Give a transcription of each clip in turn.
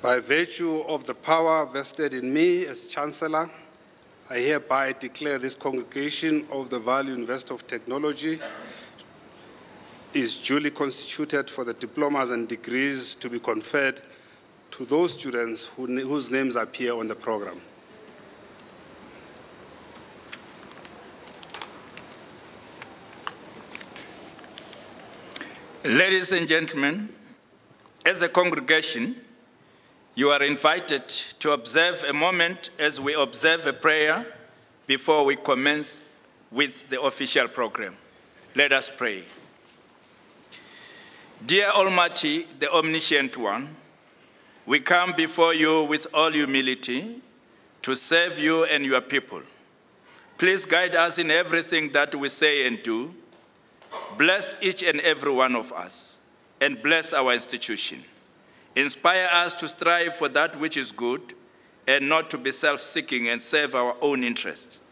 By virtue of the power vested in me as Chancellor, I hereby declare this congregation of the Value University of Technology is duly constituted for the diplomas and degrees to be conferred to those students whose names appear on the program. Ladies and gentlemen, as a congregation, you are invited to observe a moment as we observe a prayer before we commence with the official program. Let us pray. Dear Almighty, the Omniscient One, we come before you with all humility to serve you and your people. Please guide us in everything that we say and do. Bless each and every one of us, and bless our institution. Inspire us to strive for that which is good, and not to be self-seeking and serve our own interests.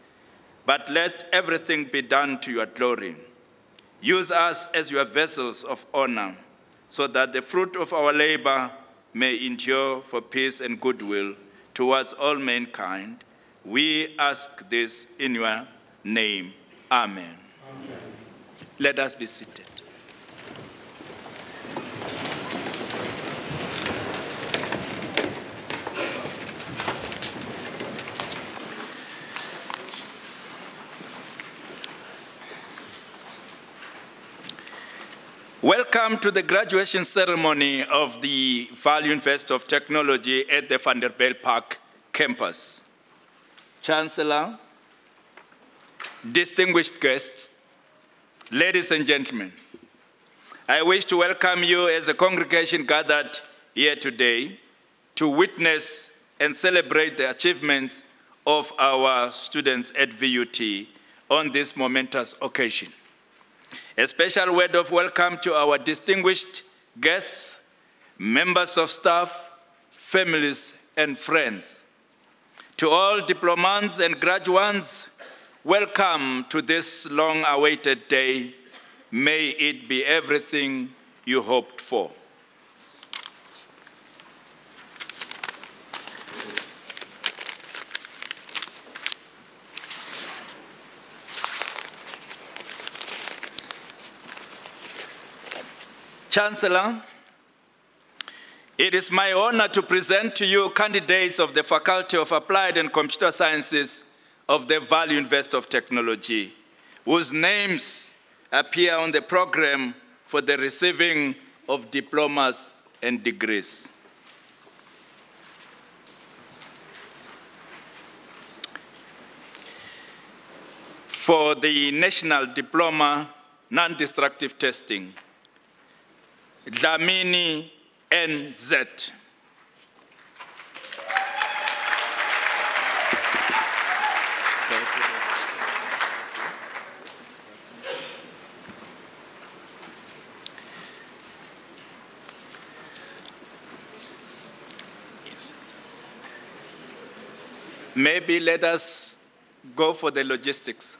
But let everything be done to your glory. Use us as your vessels of honor, so that the fruit of our labor may endure for peace and goodwill towards all mankind. We ask this in your name. Amen. Amen. Let us be seated. Welcome to the graduation ceremony of the VUT University of Technology at the Vanderbilt Park campus. Chancellor, distinguished guests, ladies and gentlemen, I wish to welcome you as a congregation gathered here today to witness and celebrate the achievements of our students at VUT on this momentous occasion. A special word of welcome to our distinguished guests, members of staff, families, and friends. To all diplomants and graduates, welcome to this long-awaited day. May it be everything you hoped for. Chancellor, it is my honor to present to you candidates of the Faculty of Applied and Computer Sciences of the VUT University of Technology, whose names appear on the program for the receiving of diplomas and degrees. For the National Diploma Non-Destructive Testing, Dlamini NZ. Yes. Maybe let us go for the logistics.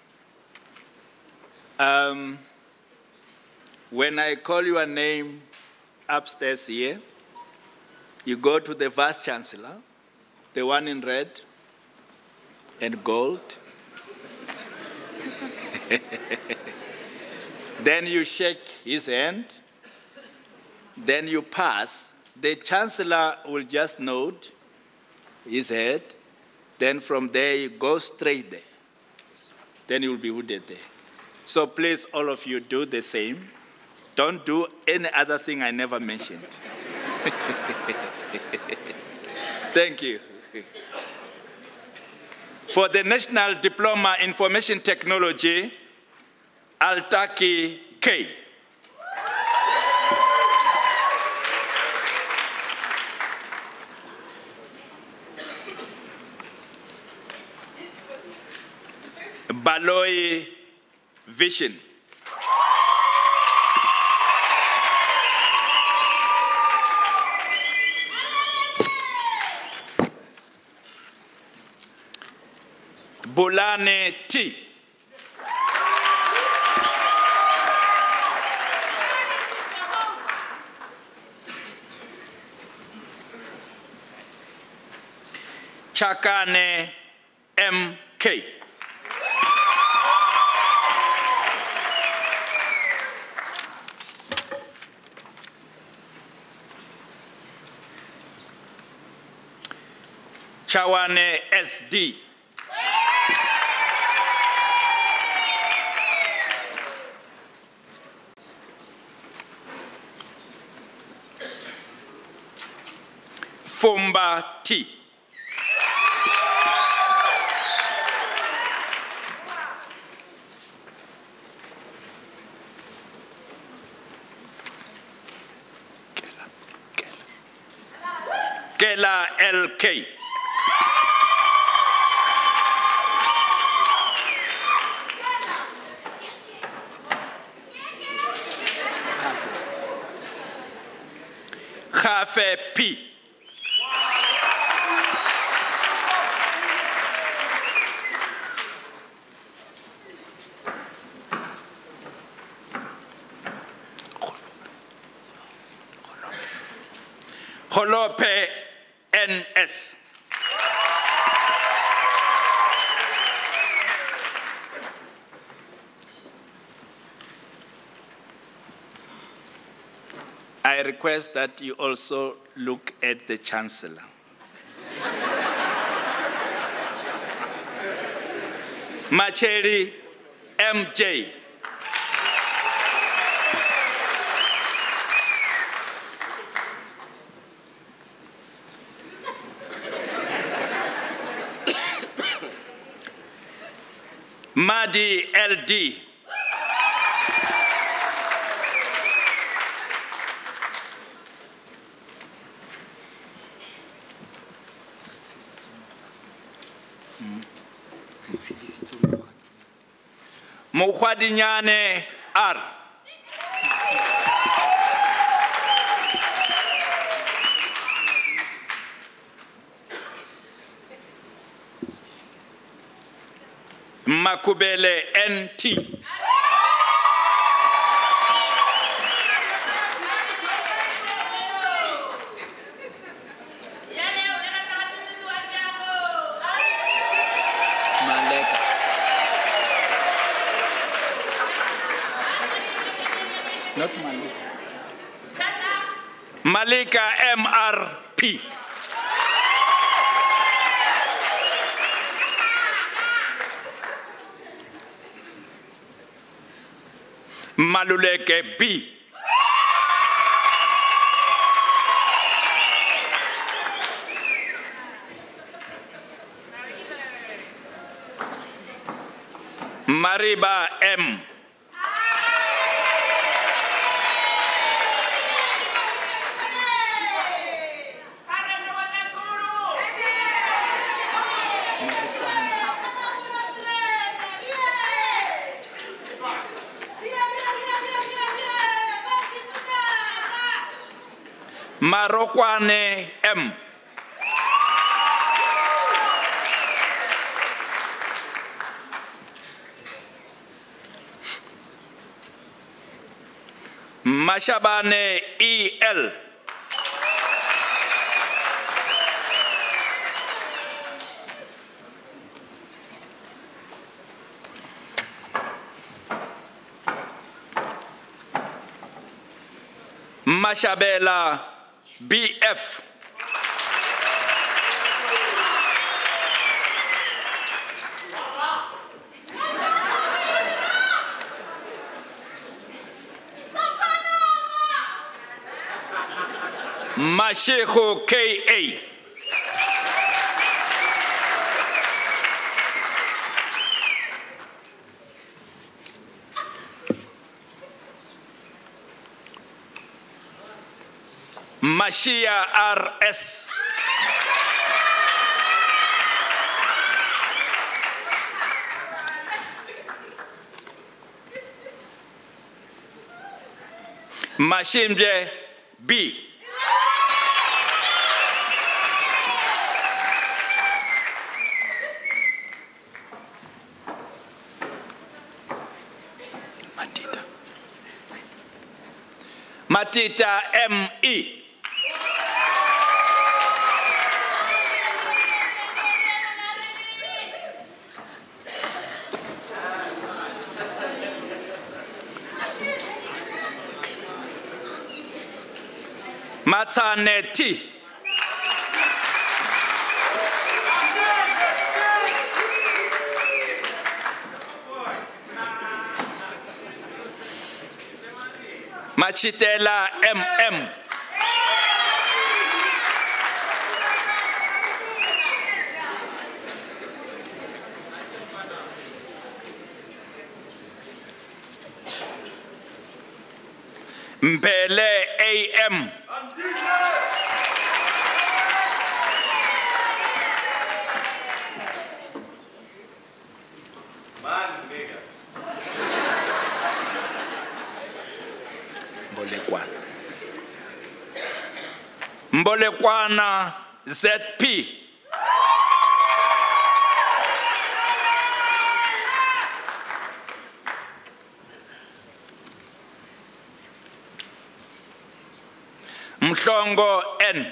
When I call your name upstairs here, you go to the Vice Chancellor, the one in red and gold. Then you shake his hand. Then you pass. The Chancellor will just nod his head. Then from there, you go straight there. Then you will be hooded there. So please, all of you, do the same. Don't do any other thing I never mentioned. Thank you. For the National Diploma Information Technology, Altaki K. Baloi Vision. Bulane T. Chakane MK. Chawane SD. Fumba T. Kela LK. Khafe P. Holope NS. I request that you also look at the Chancellor. Macheri MJ. Madi LD. Mukhwadinyane R. Makubele NT. Not Malika. Malika MRP. Maluleke B. Mariba M. Marokwane M. Mashabane EL. Mashabela BF. Masheho KA. Mashia RS. Mashimje B. Matita ME. Matsane T. Machitela MM. Mbele AM. Mbolekwana ZP. Mhlongo N.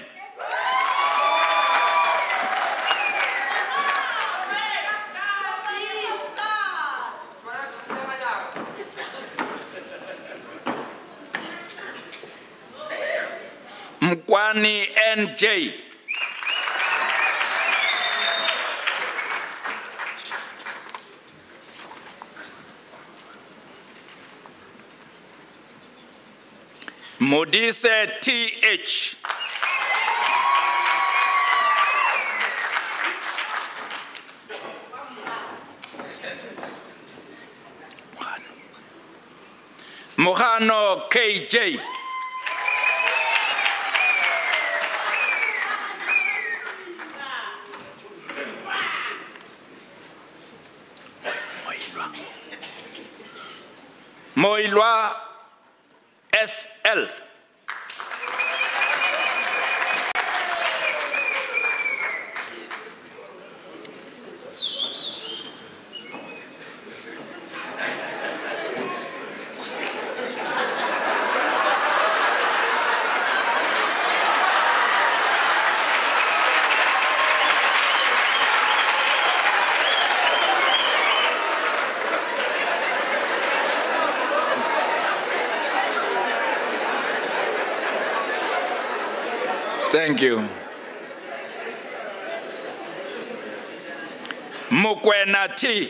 Mkwani NJ. Modise TH. Mohano KJ. Moilwa SL. Thank you. Mukwena T.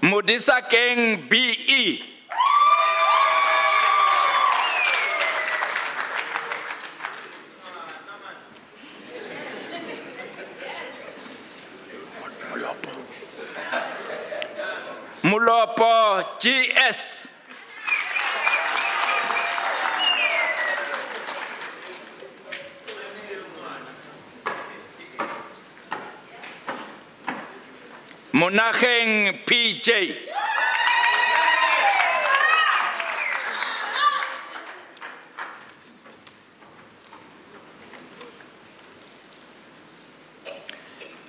Mudisa King BE. Mulopo GS. Monacheng PJ.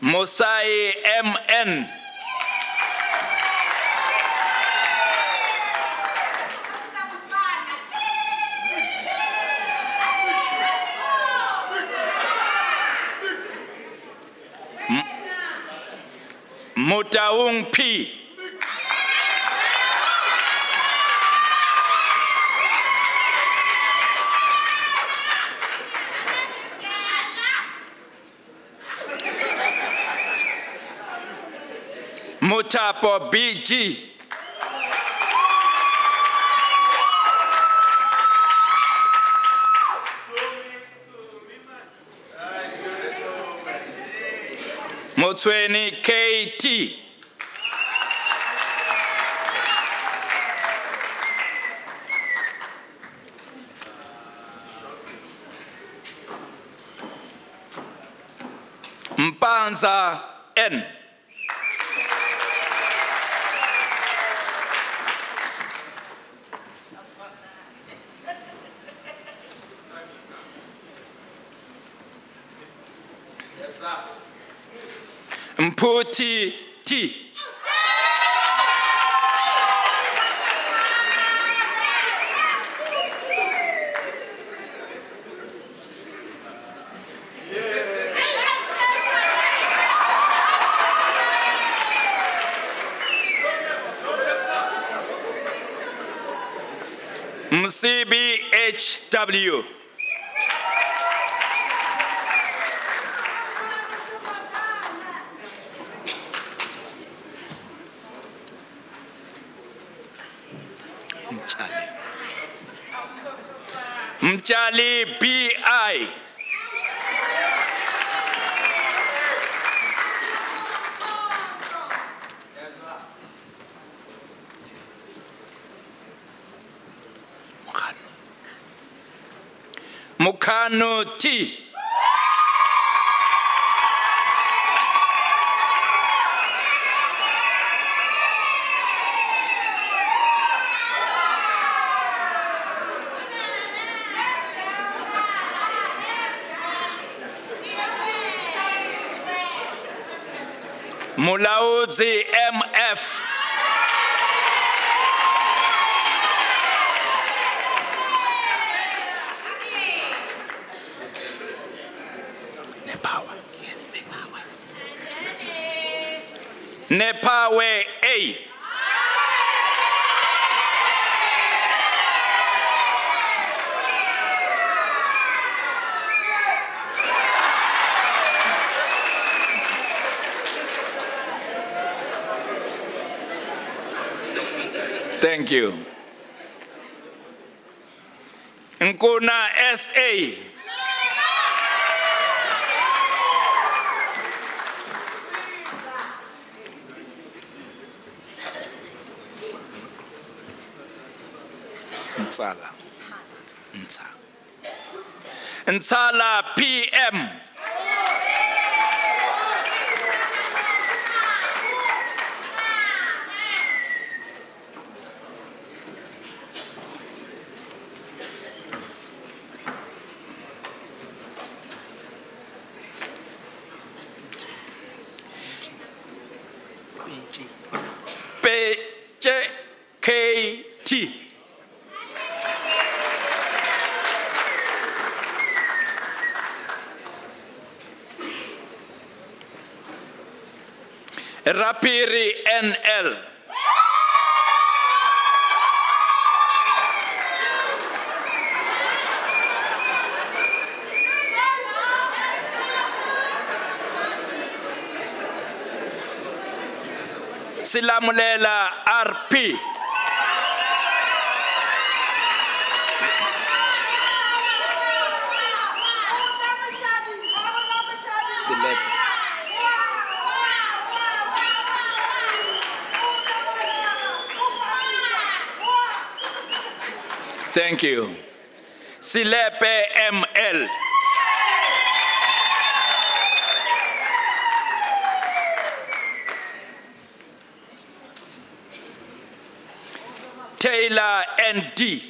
Mosai MN. Mutaung P. Mutapo BG. Motsweni KT. Mpanza N. Mputi T. Msibi HW. Mchali BI. Mukano T. Mulauzi MF. Nepawe A. Thank you. Nkuna SA. Ntsala PM. KT. Rapiri NL. Silamulela RP. Thank you. Silepe ML. Taylor ND.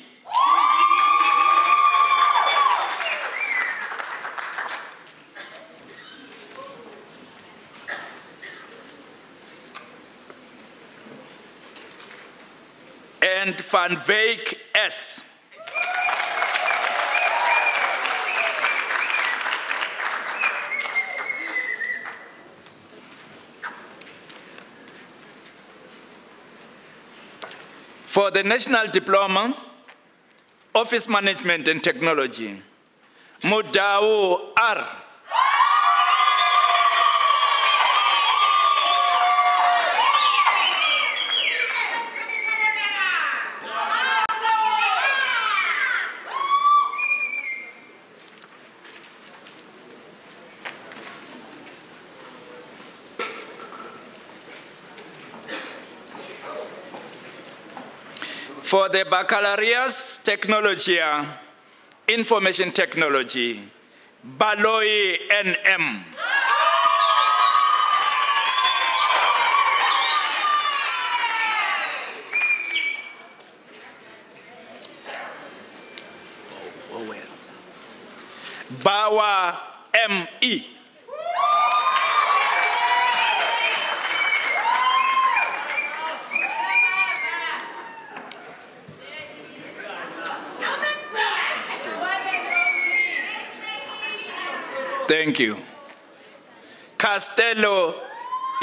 And Van Veek S. For the National Diploma, Office Management and Technology, Mudau R. For the Baccalaureate Technology, Information Technology, Baloi NM. Bawa ME. Thank you. Castello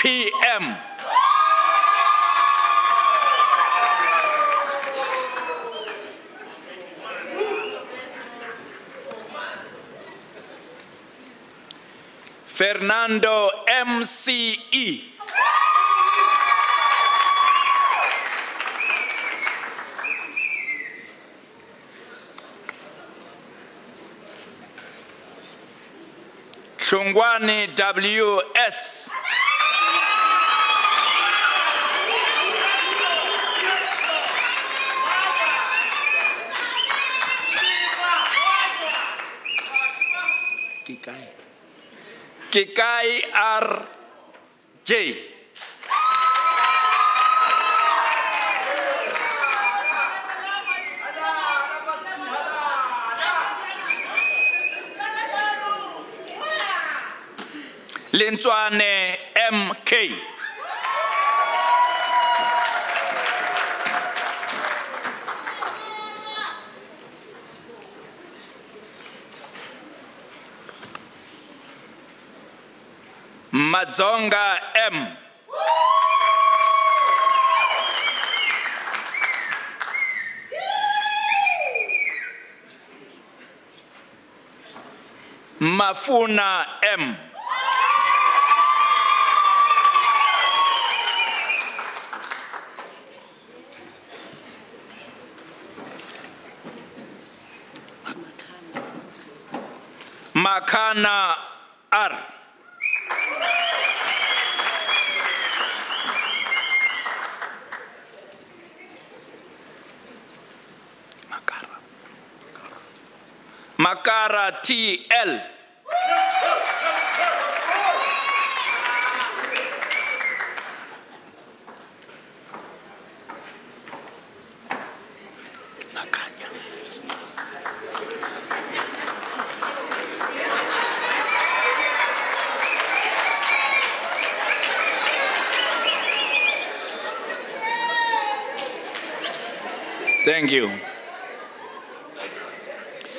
PM. Fernando MCE. Chungwani WS. Kikai RJ. Lintswane MK. Madzonga M. Mafuna M. Makana R. Makara TL. Thank you.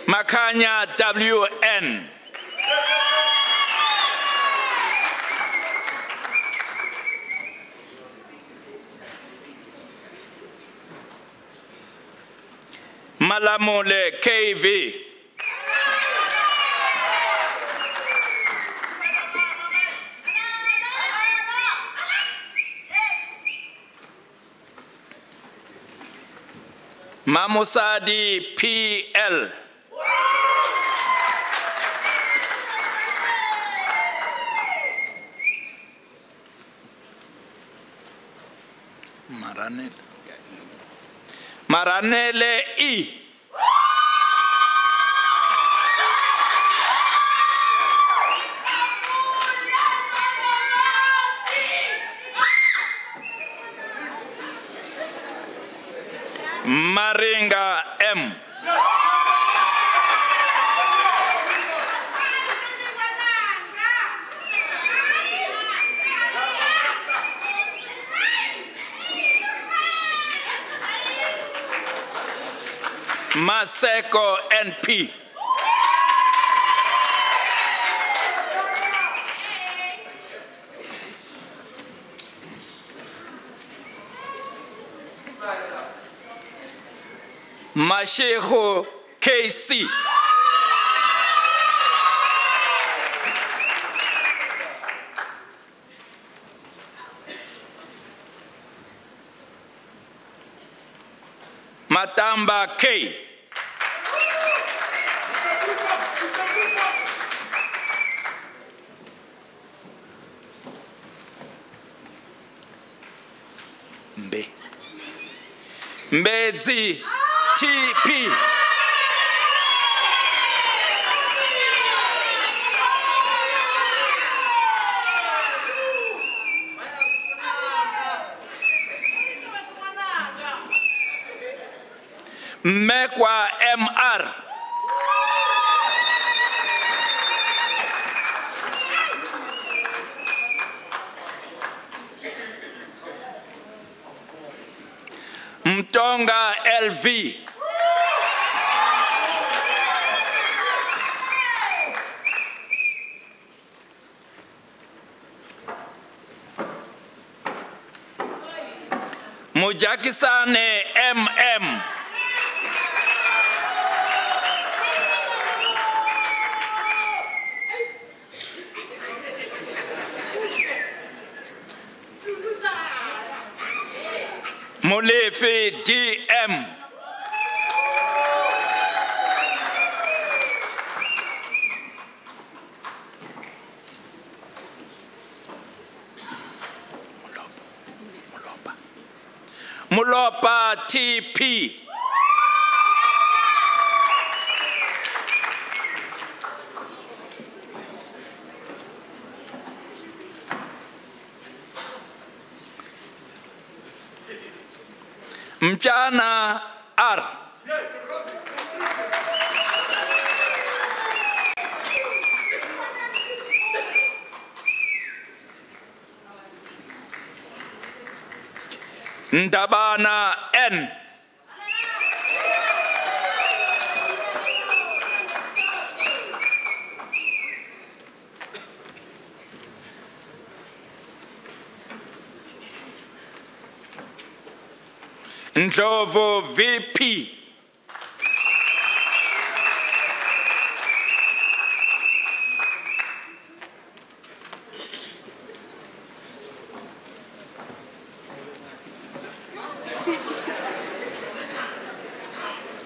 Makanya WN. Malamule KV. Mamusadi PL. Maranele E. Maringa M. Maseko NP. Masheho KC. Matamba K. Mbezi TP. Mekwa MR. Mtonga LV. Mujakisane MM. Mulefe DM. Mulopa TP. Mchana R. Ndabana N. Ndlovu VP.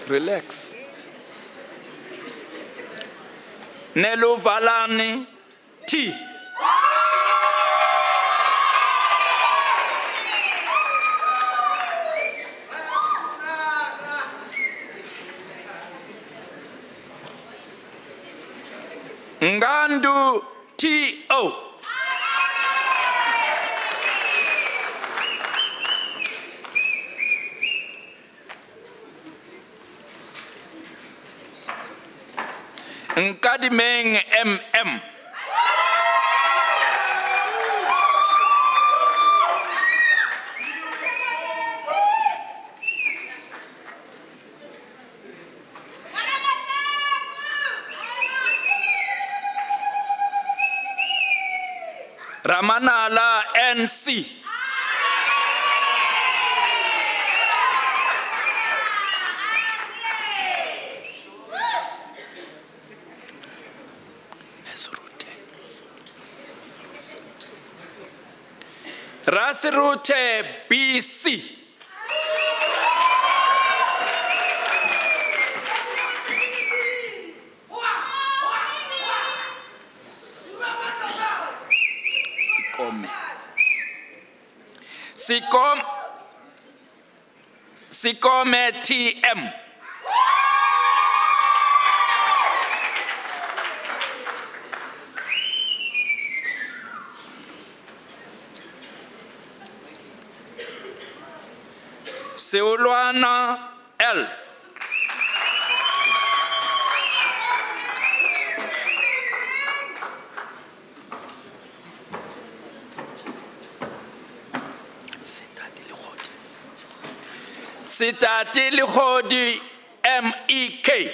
Relax. Neluvalani T. Ngandu T.O. Nkadimeng M.M. Ramanala N.C. Rasirute B.C. Sikome T.M. Seulwana L. Sitati Likhodi M.E.K.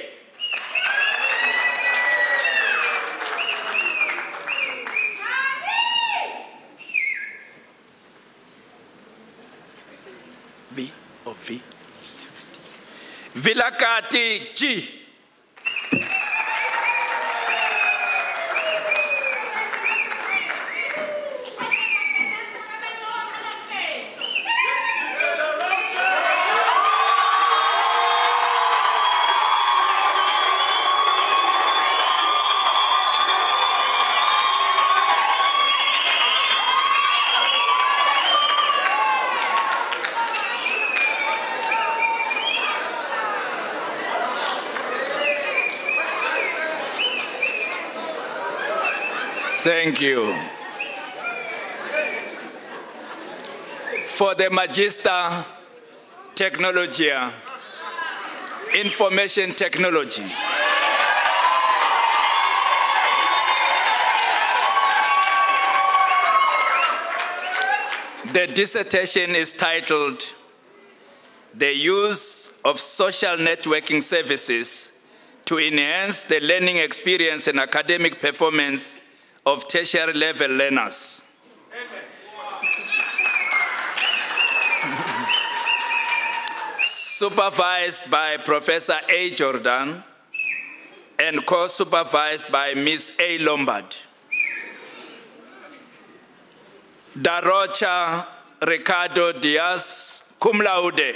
B or V? Vilakati G. Thank you. For the Magister Technologia, Information Technology. The dissertation is titled, The Use of Social Networking Services to Enhance the Learning Experience and Academic Performance of tertiary level learners. Supervised by Professor A. Jordan and co-supervised by Ms. A. Lombard. Darocha Ricardo Diaz, cum laude.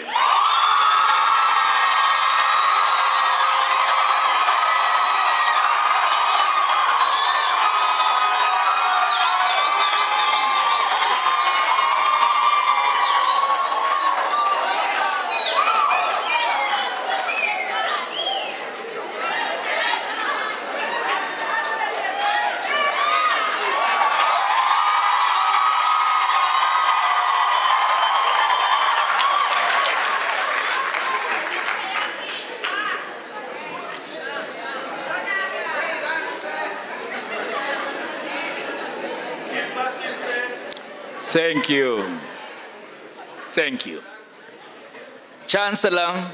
Thank you. Thank you. Chancellor,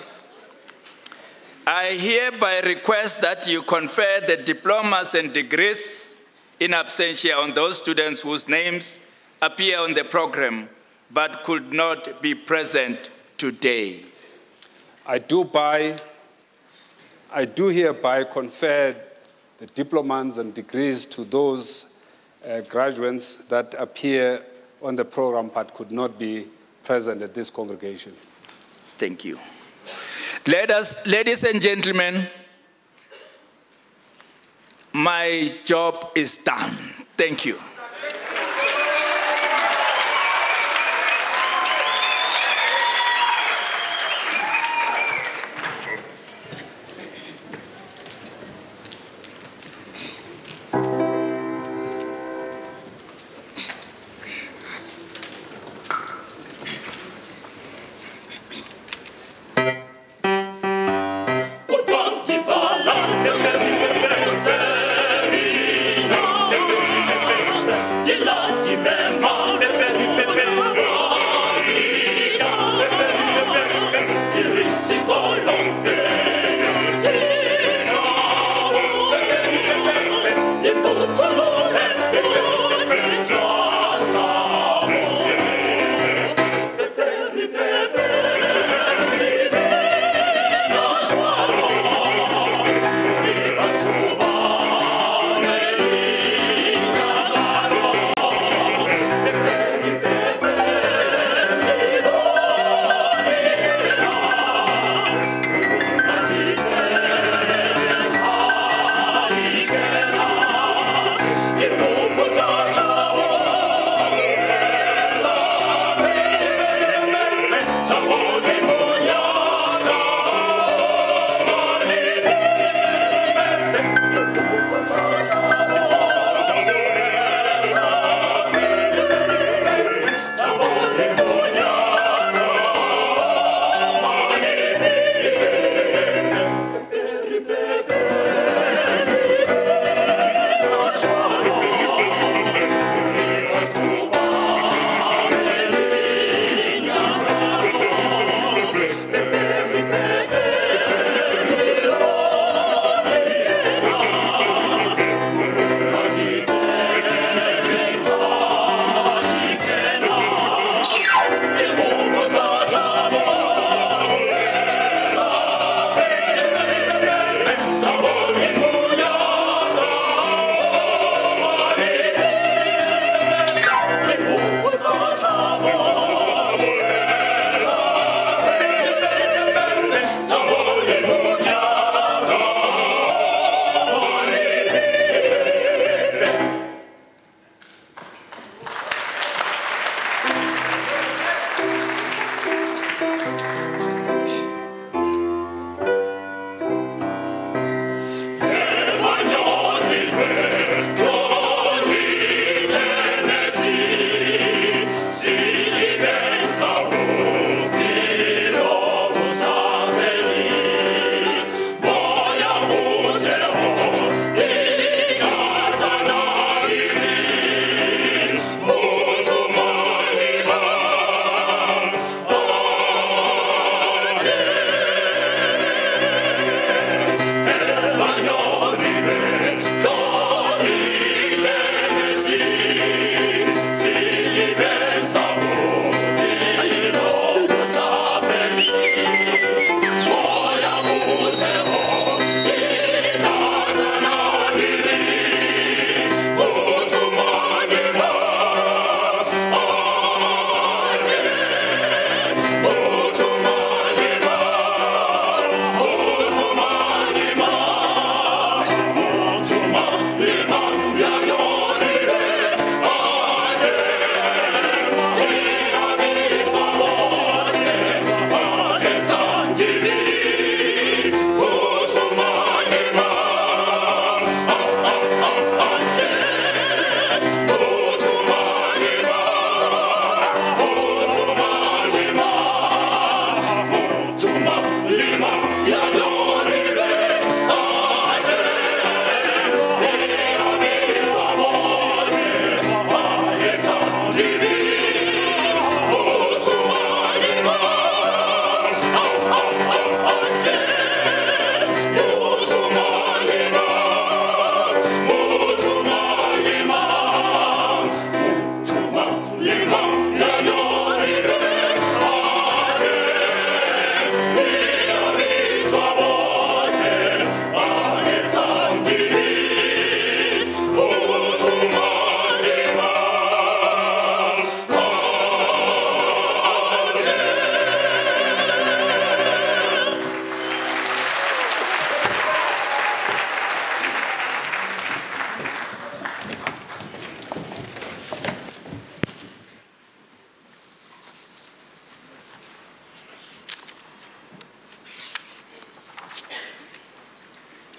I hereby request that you confer the diplomas and degrees in absentia on those students whose names appear on the program but could not be present today. I do hereby confer the diplomas and degrees to those graduates that appear on the program but could not be present at this congregation. Thank you. Ladies and gentlemen, my job is done. Thank you.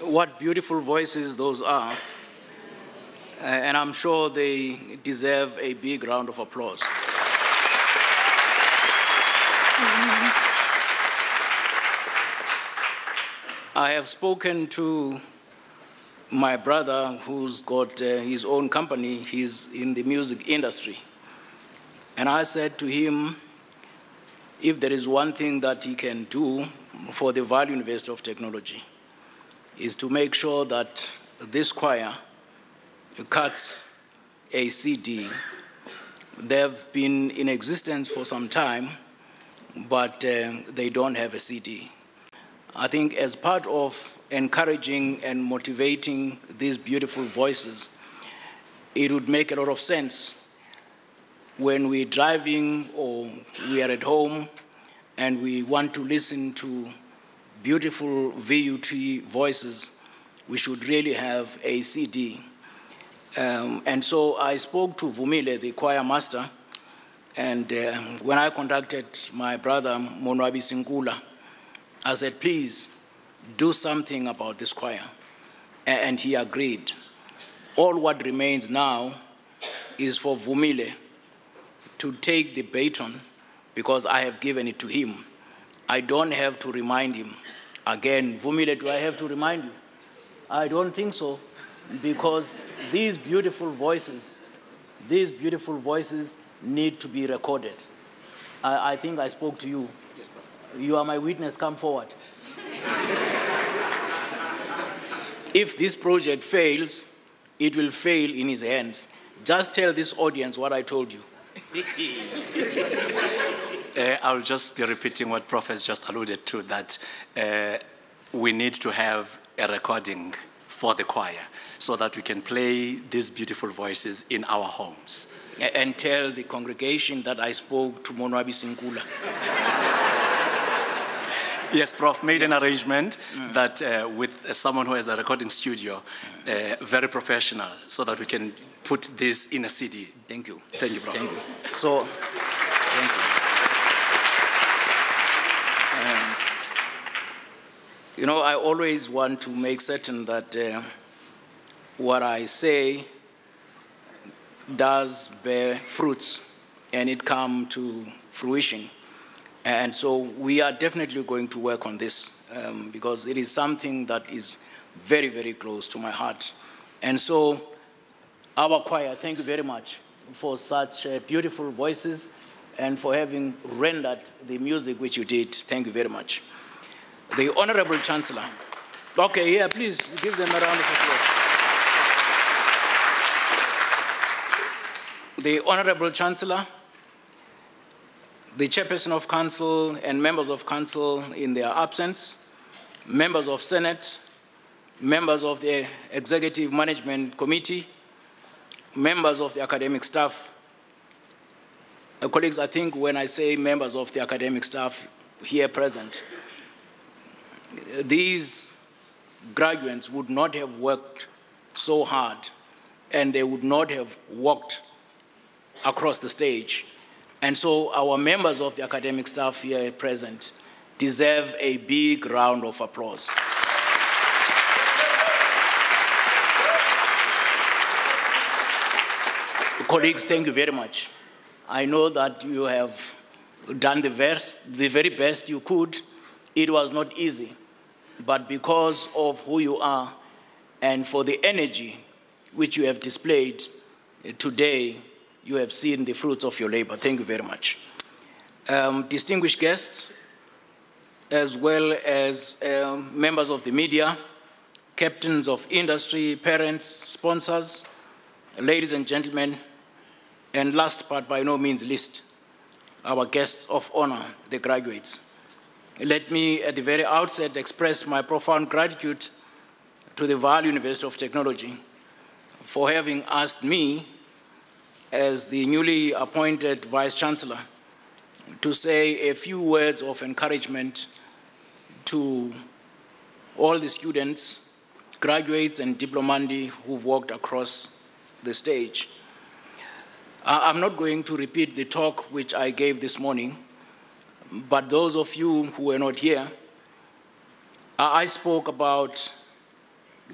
What beautiful voices those are. And I'm sure they deserve a big round of applause. I have spoken to my brother who's got his own company. He's in the music industry. And I said to him, if there is one thing that he can do for the Value University of Technology, is to make sure that this choir cuts a CD. They've been in existence for some time, but they don't have a CD. I think as part of encouraging and motivating these beautiful voices, it would make a lot of sense when we're driving or we are at home and we want to listen to beautiful VUT voices, we should really have a CD. And so I spoke to Vumile, the choir master, and when I contacted my brother, Monwabi Sinkula, I said, please do something about this choir. And he agreed. All what remains now is for Vumile to take the baton because I have given it to him. I don't have to remind him. Again, Vumile, do I have to remind you? I don't think so, because these beautiful voices need to be recorded. I think I spoke to you. Yes, you are my witness, come forward. If this project fails, it will fail in his hands. Just tell this audience what I told you. I'll just be repeating what Prof has just alluded to, that we need to have a recording for the choir so that we can play these beautiful voices in our homes. And tell the congregation that I spoke to Monwabi Sinkula. Yes, Prof made an arrangement that with someone who has a recording studio, very professional, so that we can put this in a CD. Thank you. Thank you, Prof. Thank you. So, thank you. You know, I always want to make certain that what I say does bear fruits and it come to fruition. And so we are definitely going to work on this because it is something that is very, very close to my heart. And so our choir, thank you very much for such beautiful voices and for having rendered the music which you did. Thank you very much. The Honorable Chancellor. Okay, yeah, please give them a round of applause. The Honorable Chancellor, the Chairperson of Council and members of Council in their absence, members of Senate, members of the Executive Management Committee, members of the academic staff. Colleagues, I think when I say members of the academic staff here present, these graduates would not have worked so hard and they would not have walked across the stage. And so our members of the academic staff here present deserve a big round of applause. Colleagues, thank you very much. I know that you have done the very best you could. It was not easy, but because of who you are and for the energy which you have displayed today, you have seen the fruits of your labor. Thank you very much. Distinguished guests, as well as members of the media, captains of industry, parents, sponsors, ladies and gentlemen, and last but by no means least, our guests of honor, the graduates. Let me at the very outset express my profound gratitude to the Value University of Technology for having asked me, as the newly appointed Vice Chancellor, to say a few words of encouragement to all the students, graduates and diplomandi who've walked across the stage. I'm not going to repeat the talk which I gave this morning, but those of you who were not here, I spoke about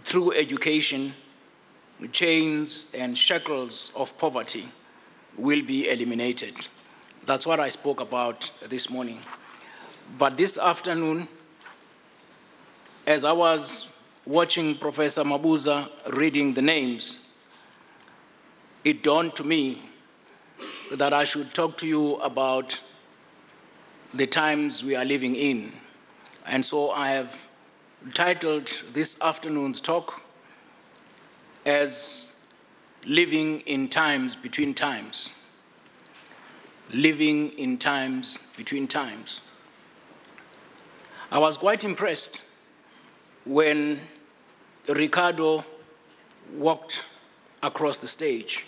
through education, chains and shackles of poverty will be eliminated. That's what I spoke about this morning. But this afternoon, as I was watching Professor Mabuza reading the names, it dawned to me that I should talk to you about the times we are living in. And so I have titled this afternoon's talk as Living in Times Between Times. Living in Times Between Times. I was quite impressed when Ricardo walked across the stage.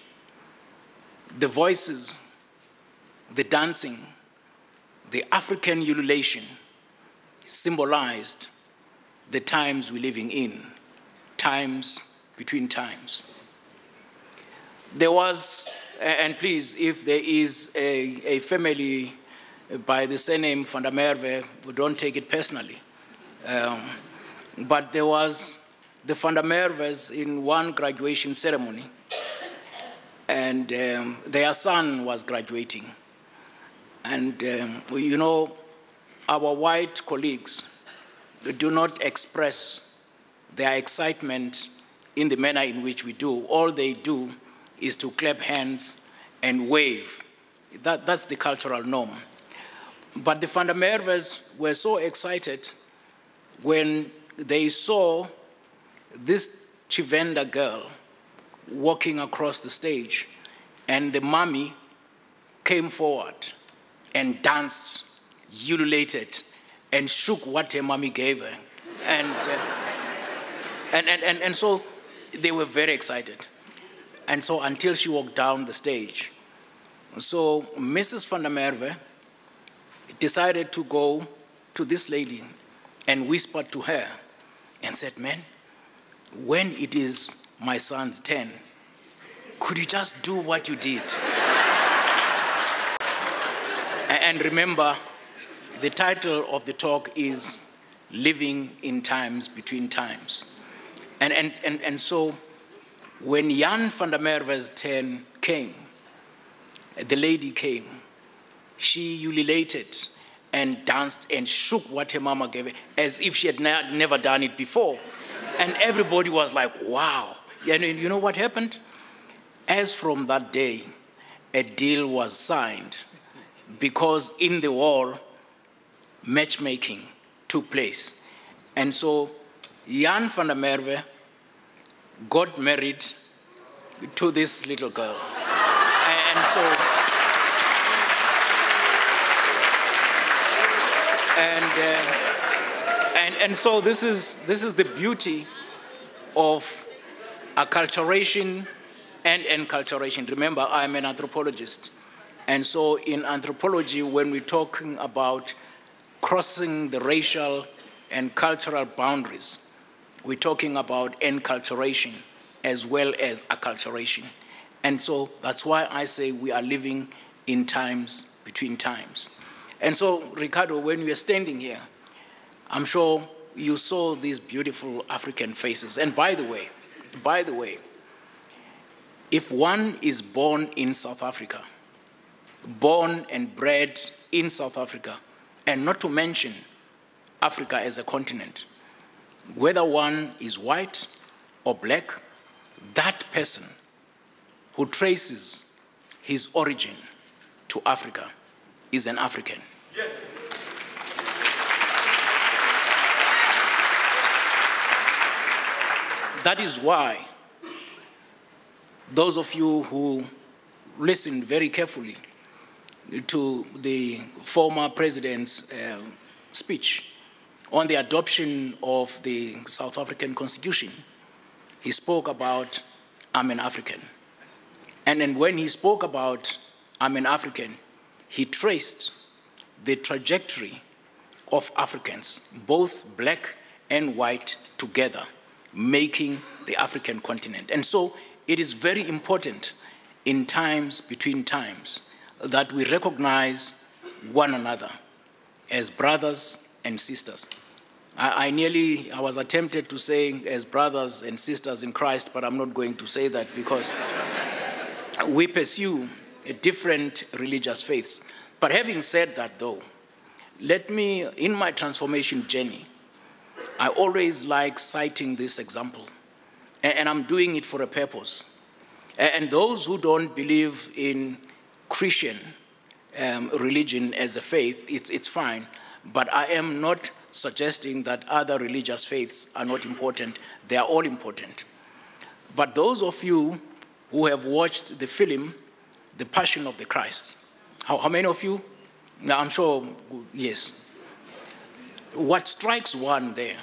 The voices, the dancing, the African ululation symbolized the times we're living in, times between times. There was, and please, if there is a family by the surname Van der Merwe, we don't take it personally. But there was the Van der Merwes in one graduation ceremony, and their son was graduating. And you know, our white colleagues do not express their excitement in the manner in which we do. All they do is to clap hands and wave. That's the cultural norm. But the Van der Merwes were so excited when they saw this Chivenda girl walking across the stage, and the mommy came forward and danced, ululated, and shook what her mommy gave her. And so they were very excited. And so until she walked down the stage. So Mrs. Van der Merwe decided to go to this lady and whispered to her and said, "Man, when it is my son's turn, could you just do what you did?" And remember, the title of the talk is Living in Times Between Times. And so when Jan van der Merwe's turn came, the lady came, she ululated and danced and shook what her mama gave her as if she had never done it before. And everybody was like, wow. And you know what happened? As from that day, a deal was signed, because in the war, matchmaking took place. And so Jan van der Merwe got married to this little girl. And so this is the beauty of acculturation and enculturation. Remember, I'm an anthropologist. And so in anthropology, when we're talking about crossing the racial and cultural boundaries, we're talking about enculturation as well as acculturation. And so that's why I say we are living in times between times. And so, Ricardo, when we are standing here, I'm sure you saw these beautiful African faces. And by the way, if one is born in South Africa, born and bred in South Africa, and not to mention Africa as a continent, whether one is white or black, that person who traces his origin to Africa is an African. Yes. That is why those of you who listen very carefully to the former president's speech on the adoption of the South African Constitution, he spoke about, "I'm an African." And then when he spoke about, "I'm an African," he traced the trajectory of Africans, both black and white together, making the African continent. And so it is very important in times between times that we recognize one another as brothers and sisters. I was attempted to say as brothers and sisters in Christ, but I'm not going to say that because we pursue different religious faiths. But having said that though, let me, in my transformation journey, I always like citing this example, and I'm doing it for a purpose. And those who don't believe in Christian religion as a faith, it's fine, but I am not suggesting that other religious faiths are not important. They are all important. But those of you who have watched the film, The Passion of the Christ, how many of you? Now, I'm sure, yes. What strikes one there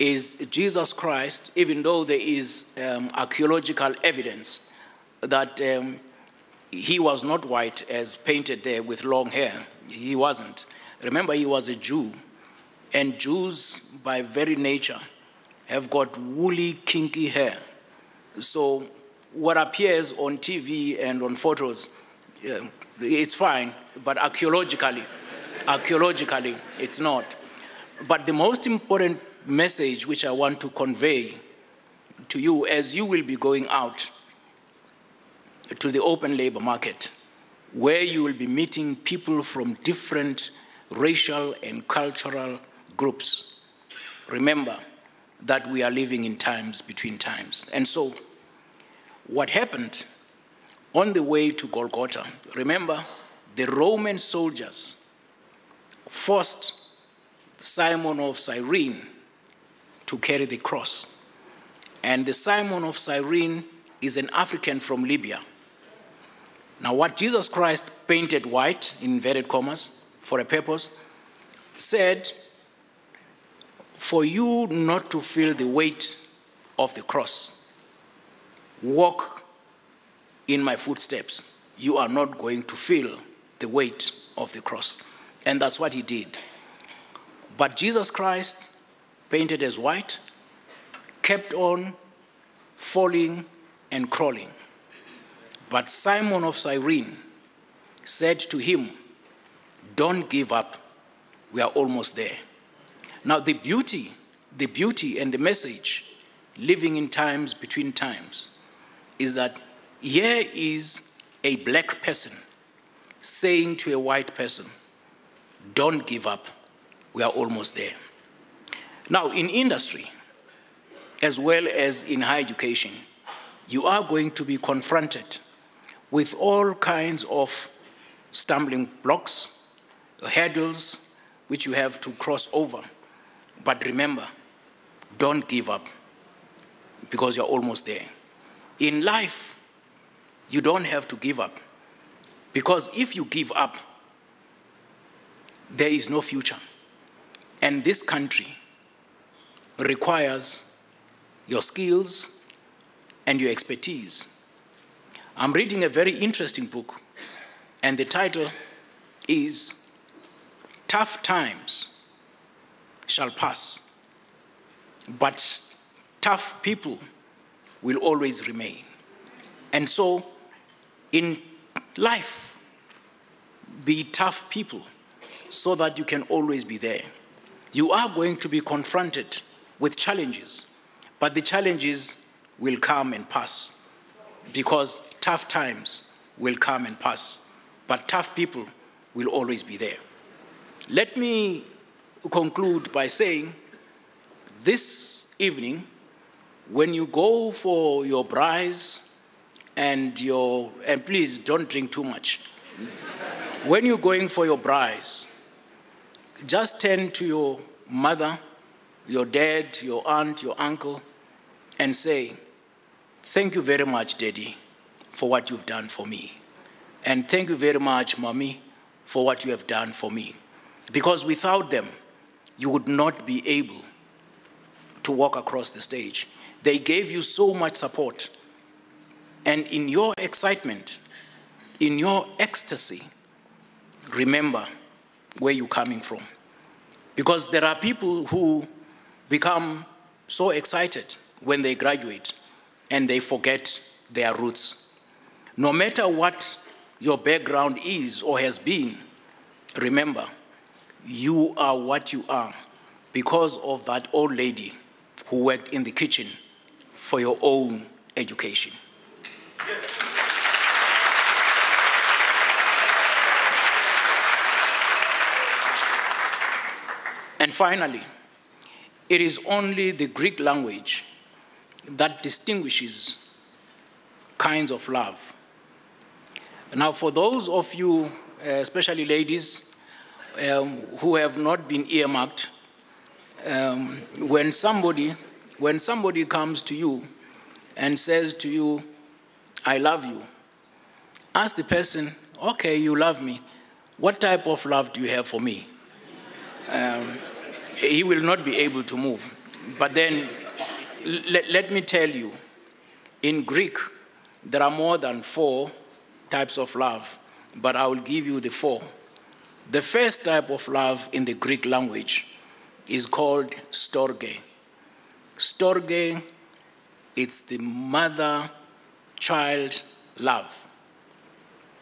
is Jesus Christ, even though there is archaeological evidence that he was not white as painted there with long hair. He wasn't. Remember, he was a Jew. And Jews, by very nature, have got woolly, kinky hair. So what appears on TV and on photos, it's fine, but archaeologically, it's not. But the most important message which I want to convey to you as you will be going out to the open labor market, where you will be meeting people from different racial and cultural groups. Remember that we are living in times between times. And so what happened on the way to Golgotha, remember the Roman soldiers forced Simon of Cyrene to carry the cross. And the Simon of Cyrene is an African from Libya. Now what Jesus Christ painted white, in inverted commas, for a purpose, said, for you not to feel the weight of the cross, walk in my footsteps. You are not going to feel the weight of the cross. And that's what he did. But Jesus Christ, painted as white, kept on falling and crawling. But Simon of Cyrene said to him, don't give up. We are almost there. Now the beauty and the message living in times between times is that here is a black person saying to a white person, don't give up. We are almost there. Now in industry, as well as in higher education, you are going to be confronted with all kinds of stumbling blocks, hurdles, which you have to cross over. But remember, don't give up, because you're almost there. In life, you don't have to give up, because if you give up, there is no future. And this country requires your skills and your expertise. I'm reading a very interesting book, and the title is Tough Times Shall Pass, but tough people will always remain. And so, in life, be tough people so that you can always be there. You are going to be confronted with challenges, but the challenges will come and pass, because tough times will come and pass, but tough people will always be there. Let me conclude by saying, this evening, when you go for your braais and please don't drink too much. When you're going for your braais, just turn to your mother, your dad, your aunt, your uncle, and say, thank you very much, Daddy, for what you've done for me. And thank you very much, Mommy, for what you have done for me. Because without them, you would not be able to walk across the stage. They gave you so much support. And in your excitement, in your ecstasy, remember where you're coming from. Because there are people who become so excited when they graduate and they forget their roots. No matter what your background is or has been, remember, you are what you are because of that old lady who worked in the kitchen for your own education. And finally, it is only the Greek language that distinguishes kinds of love. Now, for those of you, especially ladies, who have not been earmarked, when somebody comes to you and says to you, I love you, ask the person, okay, you love me. What type of love do you have for me? He will not be able to move. But then, let me tell you, in Greek, there are more than 4 types of love, but I will give you the 4. The first type of love in the Greek language is called storge. Storge, it's the mother-child love.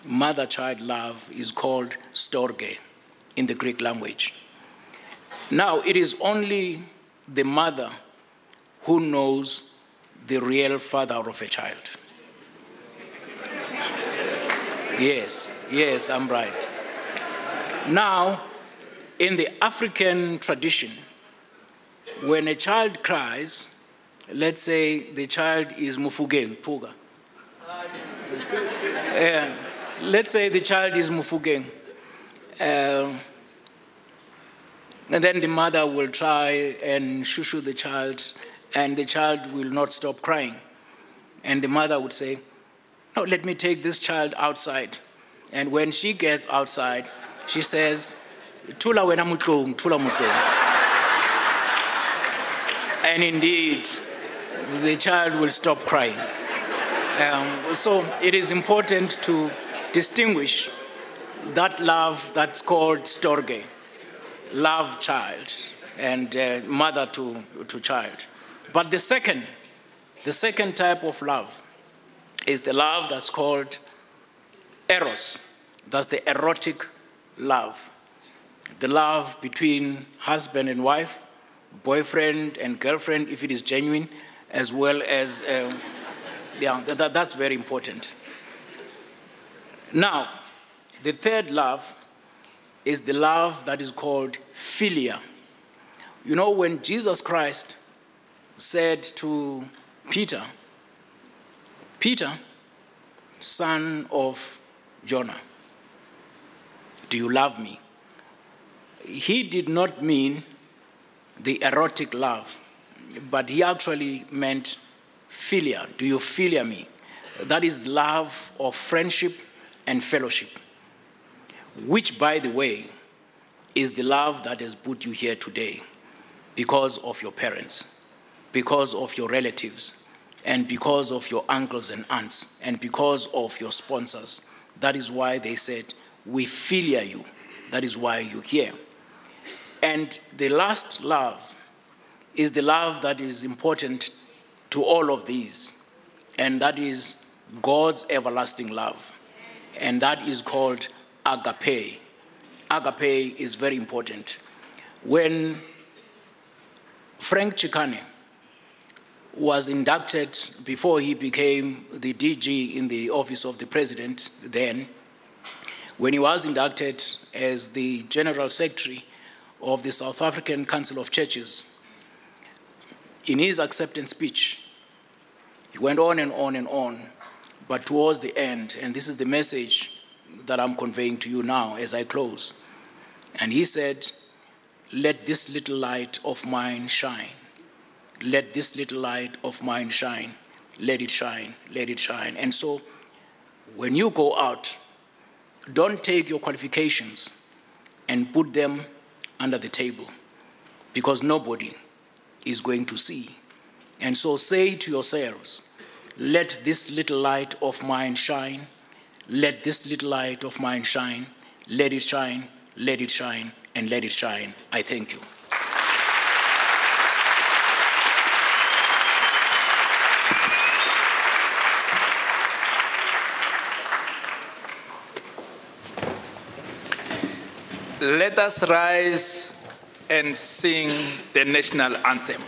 Mother-child love is called storge in the Greek language. Now, it is only the mother who knows the real father of a child. Yes, I'm right. Now, in the African tradition, when a child cries, let's say the child is mufugeng, puga. Let's say the child is mufugeng. And then the mother will try and shoo the child, and the child will not stop crying. And the mother would say, no, let me take this child outside. And when she gets outside, she says, Tula wena mutlong, tula mutlong. And indeed, the child will stop crying. So it is important to distinguish that love that's called storge, love child, and mother to child. But the second type of love is the love that's called eros. That's the erotic love. The love between husband and wife, boyfriend and girlfriend, if it is genuine, as well as, that's very important. Now, the third love is the love that is called philia. You know, when Jesus Christ said to Peter, Peter, son of Jonah, do you love me? He did not mean the erotic love, but he actually meant philia. Do you philia me? That is love of friendship and fellowship, which, by the way, is the love that has put you here today because of your parents, because of your relatives, and because of your uncles and aunts, and because of your sponsors. That is why they said, we philia you. That is why you're here. And the last love is the love that is important to all of these, and that is God's everlasting love. And that is called agape. Agape is very important. When Frank Chikane was inducted, before he became the DG in the office of the president then, when he was inducted as the General Secretary of the South African Council of Churches, in his acceptance speech, he went on and on and on, but towards the end, and this is the message that I'm conveying to you now as I close, and he said, let this little light of mine shine. Let this little light of mine shine. Let it shine, let it shine. And so, when you go out, don't take your qualifications and put them under the table, because nobody is going to see. And so say to yourselves, let this little light of mine shine. Let this little light of mine shine. Let it shine, let it shine, and let it shine. I thank you. Let us rise and sing the national anthem.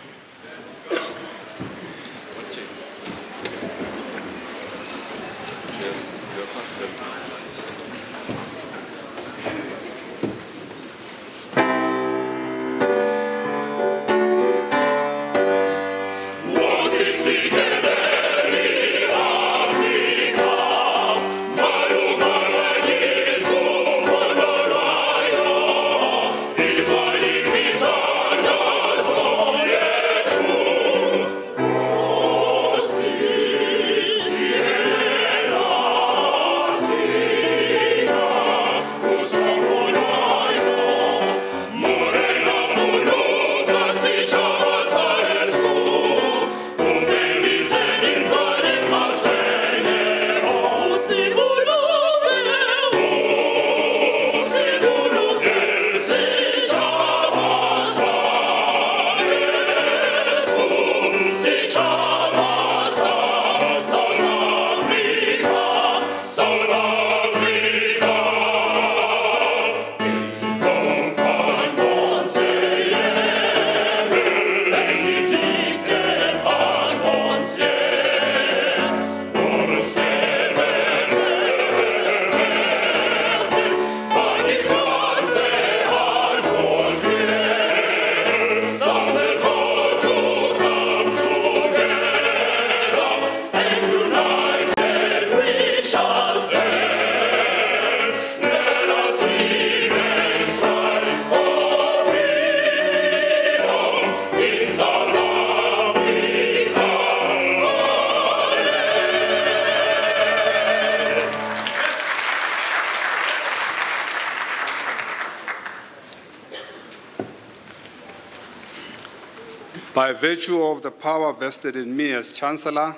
By virtue of the power vested in me as Chancellor,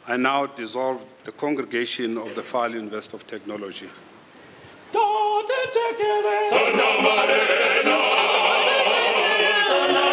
I now dissolve the Congregation of the Value Invest of Technology. Sana marena, sana